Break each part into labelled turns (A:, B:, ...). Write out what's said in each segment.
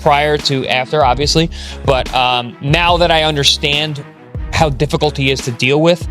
A: prior to after, obviously, but now that I understand how difficult he is to deal with,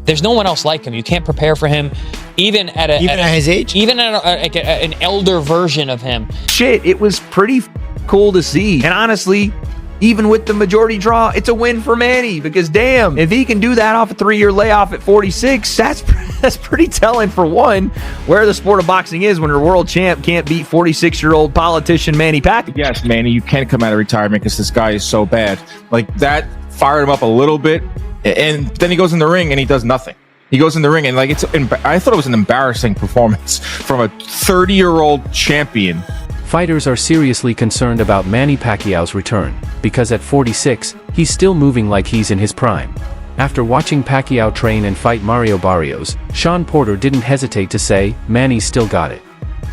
A: there's no one else like him. You can't prepare for him, even at
B: his age,
A: even at an elder version of him.
C: Shit, it was pretty cool to see. And honestly, even with the majority draw, it's a win for Manny, because damn, if he can do that off a 3-year layoff at 46, that's pretty telling, for one, where the sport of boxing is when your world champ can't beat 46-year-old politician Manny Pacquiao.
D: Yes, Manny, you can't come out of retirement because this guy is so bad. Like, that fired him up a little bit, and then he goes in the ring and he does nothing. He goes in the ring and, like, I thought it was an embarrassing performance from a 30-year-old champion.
E: Fighters are seriously concerned about Manny Pacquiao's return, because at 46, he's still moving like he's in his prime. After watching Pacquiao train and fight Mario Barrios, Sean Porter didn't hesitate to say, Manny's still got it.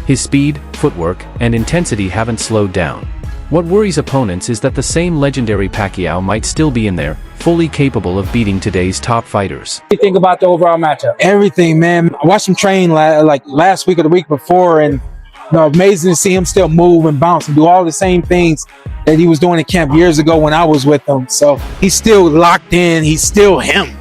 E: His speed, footwork, and intensity haven't slowed down. What worries opponents is that the same legendary Pacquiao might still be in there, fully capable of beating today's top fighters.
F: What do you think about the overall matchup? Everything, man. I watched him train like last week or the week before, and amazing to see him still move and bounce and do all the same things that he was doing in camp years ago when I was with him. So he's still locked in. He's still him,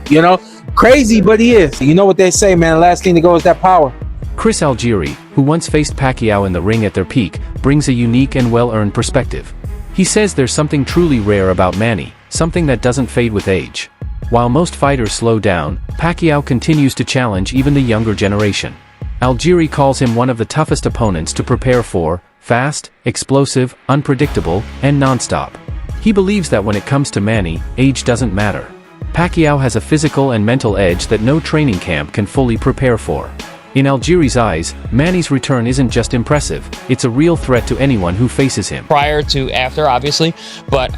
F: Crazy, but he is. You know what they say, man. The last thing to go is that power.
E: Chris Algieri, who once faced Pacquiao in the ring at their peak, brings a unique and well-earned perspective. He says there's something truly rare about Manny, something that doesn't fade with age. While most fighters slow down, Pacquiao continues to challenge even the younger generation. Algieri calls him one of the toughest opponents to prepare for: fast, explosive, unpredictable, and non-stop. He believes that when it comes to Manny, age doesn't matter. Pacquiao has a physical and mental edge that no training camp can fully prepare for. In Algieri's eyes, Manny's return isn't just impressive, it's a real threat to anyone who faces him.
A: Prior to after, obviously, but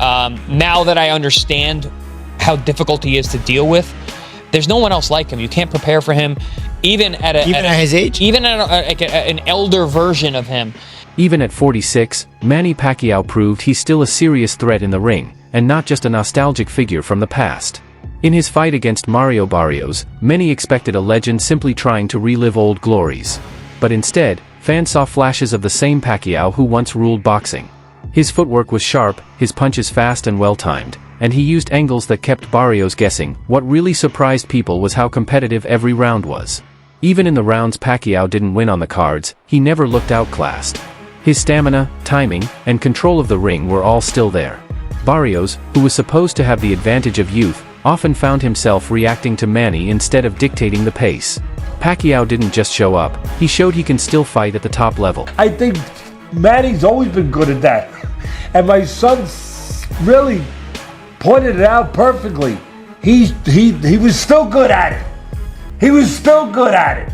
A: now that I understand how difficult he is to deal with, there's no one else like him. You can't prepare for him, even at
B: his age,
A: even at an elder version of him.
E: Even at 46, Manny Pacquiao proved he's still a serious threat in the ring, and not just a nostalgic figure from the past. In his fight against Mario Barrios, many expected a legend simply trying to relive old glories. But instead, fans saw flashes of the same Pacquiao who once ruled boxing. His footwork was sharp, his punches fast and well-timed, and he used angles that kept Barrios guessing. What really surprised people was how competitive every round was. Even in the rounds Pacquiao didn't win on the cards, he never looked outclassed. His stamina, timing, and control of the ring were all still there. Barrios, who was supposed to have the advantage of youth, often found himself reacting to Manny instead of dictating the pace. Pacquiao didn't just show up, he showed he can still fight at the top level.
G: I think Manny's always been good at that. And my son really pointed it out perfectly. He was still good at it. He was still good at it.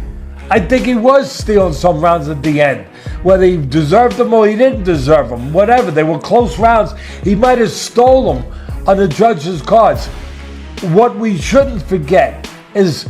G: I think he was stealing some rounds at the end. Whether he deserved them or he didn't deserve them, whatever. They were close rounds. He might have stole them on the judges' cards. What we shouldn't forget is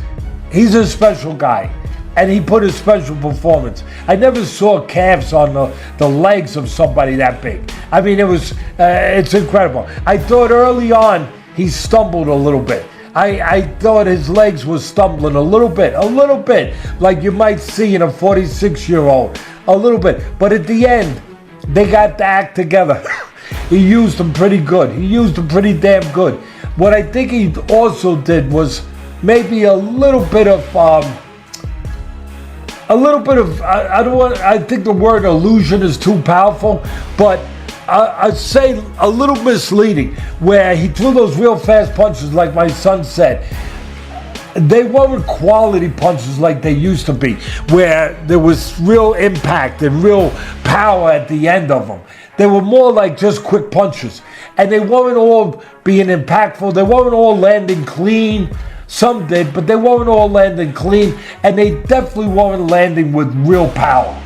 G: he's a special guy, and he put a special performance. I never saw calves on the legs of somebody that big. I mean, it's incredible. I thought early on he stumbled a little bit. I thought his legs were stumbling a little bit, like you might see in a 46-year-old, a little bit. But at the end, they got the act together. He used them pretty good. He used them pretty damn good. What I think he also did was maybe a little bit of, I think the word illusion is too powerful, but I'd say a little misleading, where he threw those real fast punches like my son said. They weren't quality punches like they used to be, where there was real impact and real power at the end of them. They were more like just quick punches. And they weren't all being impactful. They weren't all landing clean. Some did, but they weren't all landing clean. And they definitely weren't landing with real power.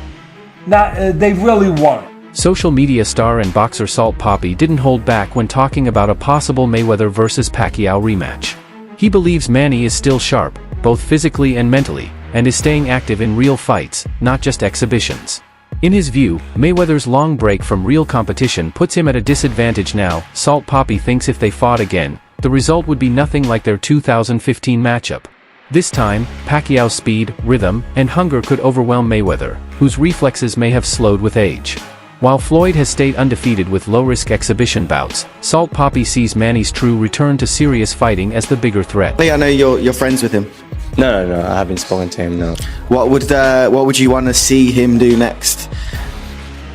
G: They really weren't.
E: Social media star and boxer Salt Poppy didn't hold back when talking about a possible Mayweather vs. Pacquiao rematch. He believes Manny is still sharp, both physically and mentally, and is staying active in real fights, not just exhibitions. In his view, Mayweather's long break from real competition puts him at a disadvantage now. Salt Poppy thinks if they fought again, the result would be nothing like their 2015 matchup. This time, Pacquiao's speed, rhythm, and hunger could overwhelm Mayweather, whose reflexes may have slowed with age. While Floyd has stayed undefeated with low-risk exhibition bouts, Salt Papi sees Manny's true return to serious fighting as the bigger threat.
B: I know you're friends with him.
H: No, I haven't spoken to him, no.
B: What would you want to see him do next?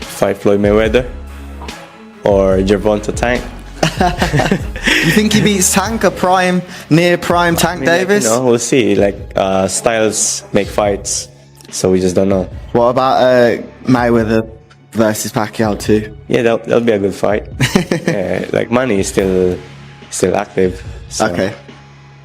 H: Fight Floyd Mayweather or Gervonta Tank.
B: You think he beats Tank, near prime Tank Davis?
H: We'll see. Styles make fights, so we just don't know.
B: What about Mayweather versus Pacquiao too?
H: Yeah, that'll be a good fight. Manny is still active. So.
B: Okay.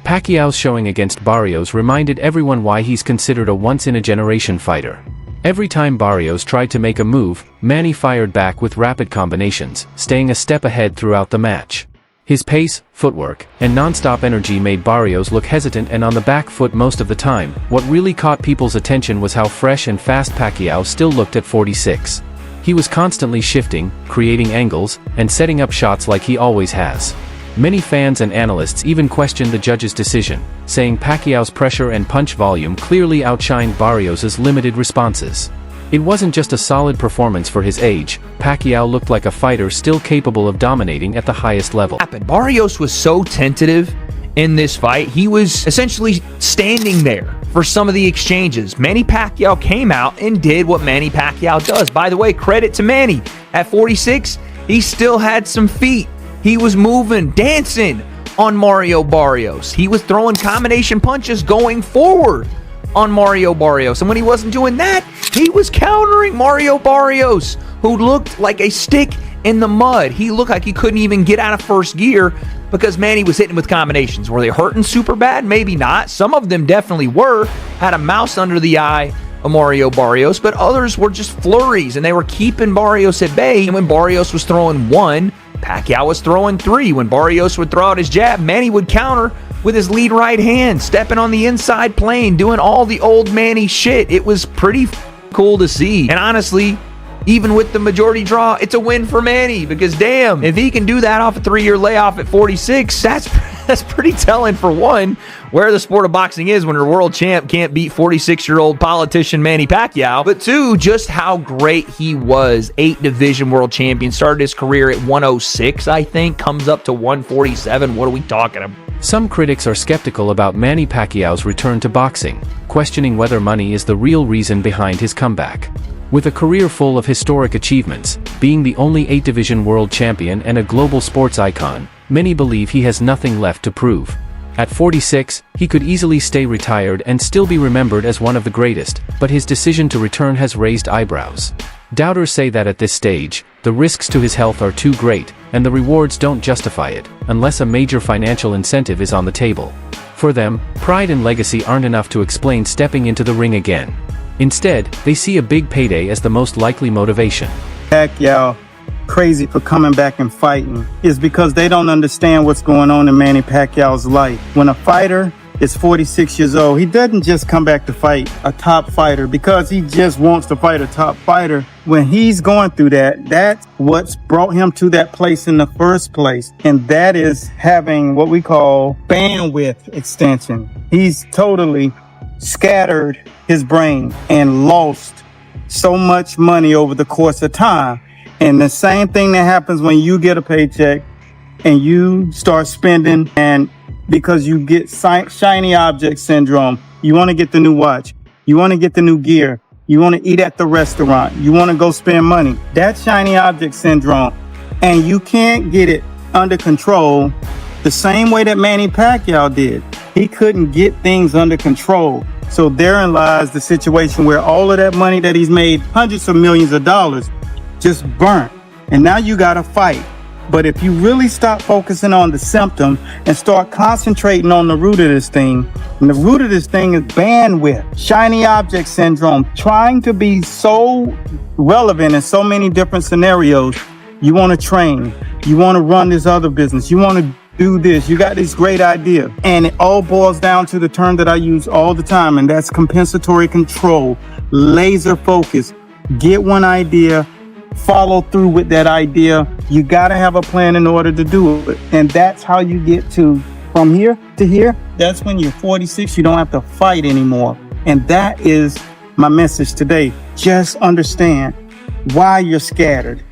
E: Pacquiao's showing against Barrios reminded everyone why he's considered a once-in-a-generation fighter. Every time Barrios tried to make a move, Manny fired back with rapid combinations, staying a step ahead throughout the match. His pace, footwork, and non-stop energy made Barrios look hesitant and on the back foot most of the time. What really caught people's attention was how fresh and fast Pacquiao still looked at 46. He was constantly shifting, creating angles, and setting up shots like he always has. Many fans and analysts even questioned the judge's decision, saying Pacquiao's pressure and punch volume clearly outshined Barrios' limited responses. It wasn't just a solid performance for his age, Pacquiao looked like a fighter still capable of dominating at the highest level.
C: Barrios was so tentative in this fight. He was essentially standing there for some of the exchanges. Manny Pacquiao came out and did what Manny Pacquiao does. By the way, credit to Manny. At 46, he still had some feet. He was moving, dancing on Mario Barrios. He was throwing combination punches going forward on Mario Barrios. And when he wasn't doing that, he was countering Mario Barrios, who looked like a stick in the mud. He looked like he couldn't even get out of first gear because Manny was hitting with combinations. Were they hurting super bad? Maybe not. Some of them definitely were. Had a mouse under the eye of Mario Barrios, but others were just flurries, and they were keeping Barrios at bay. And when Barrios was throwing one, Pacquiao was throwing three. When Barrios would throw out his jab, Manny would counter with his lead right hand, stepping on the inside plane, doing all the old Manny shit. It was pretty cool to see. And honestly, even with the majority draw, it's a win for Manny because damn, if he can do that off a 3-year layoff at 46, that's pretty telling for one, where the sport of boxing is when your world champ can't beat 46-year-old politician Manny Pacquiao, but two, just how great he was. 8 division world champion, started his career at 106, I think, comes up to 147. What are we talking about?
E: Some critics are skeptical about Manny Pacquiao's return to boxing, questioning whether money is the real reason behind his comeback. With a career full of historic achievements, being the only 8-division world champion and a global sports icon, many believe he has nothing left to prove. At 46, he could easily stay retired and still be remembered as one of the greatest, but his decision to return has raised eyebrows. Doubters say that at this stage, the risks to his health are too great, and the rewards don't justify it, unless a major financial incentive is on the table. For them, pride and legacy aren't enough to explain stepping into the ring again. Instead, they see a big payday as the most likely motivation.
I: Pacquiao crazy for coming back and fighting is because they don't understand what's going on in Manny Pacquiao's life. When a fighter is 46 years old, he doesn't just come back to fight a top fighter because he just wants to fight a top fighter. When he's going through that, that's what's brought him to that place in the first place. And that is having what we call bandwidth extension. He's totally scattered his brain and lost so much money over the course of time. And the same thing that happens when you get a paycheck and you start spending, and because you get shiny object syndrome, you want to get the new watch, you want to get the new gear, you want to eat at the restaurant, you want to go spend money. That's shiny object syndrome. And you can't get it under control the same way that Manny Pacquiao did. He couldn't get things under control. So therein lies the situation where all of that money that he's made, hundreds of millions of dollars, just burnt. And now you got to fight. But if you really stop focusing on the symptom and start concentrating on the root of this thing, and the root of this thing is bandwidth, shiny object syndrome, trying to be so relevant in so many different scenarios. You want to train, you want to run this other business, you want to do this, you got this great idea. And it all boils down to the term that I use all the time, and that's compensatory control, laser focus. Get one idea, follow through with that idea. You got to have a plan in order to do it. And that's how you get to from here to here. That's when you're 46, you don't have to fight anymore. And that is my message today. Just understand why you're scattered.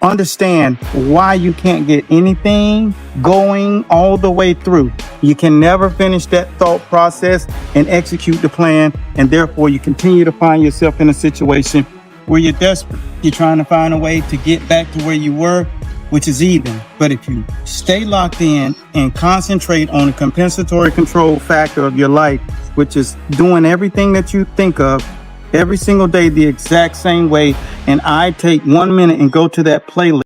I: Understand why you can't get anything going all the way through. You can never finish that thought process and execute the plan, and therefore you continue to find yourself in a situation where you're desperate. You're trying to find a way to get back to where you were, which is even. But if you stay locked in and concentrate on the compensatory control factor of your life, which is doing everything that you think of every single day the exact same way, and I take 1 minute and go to that playlist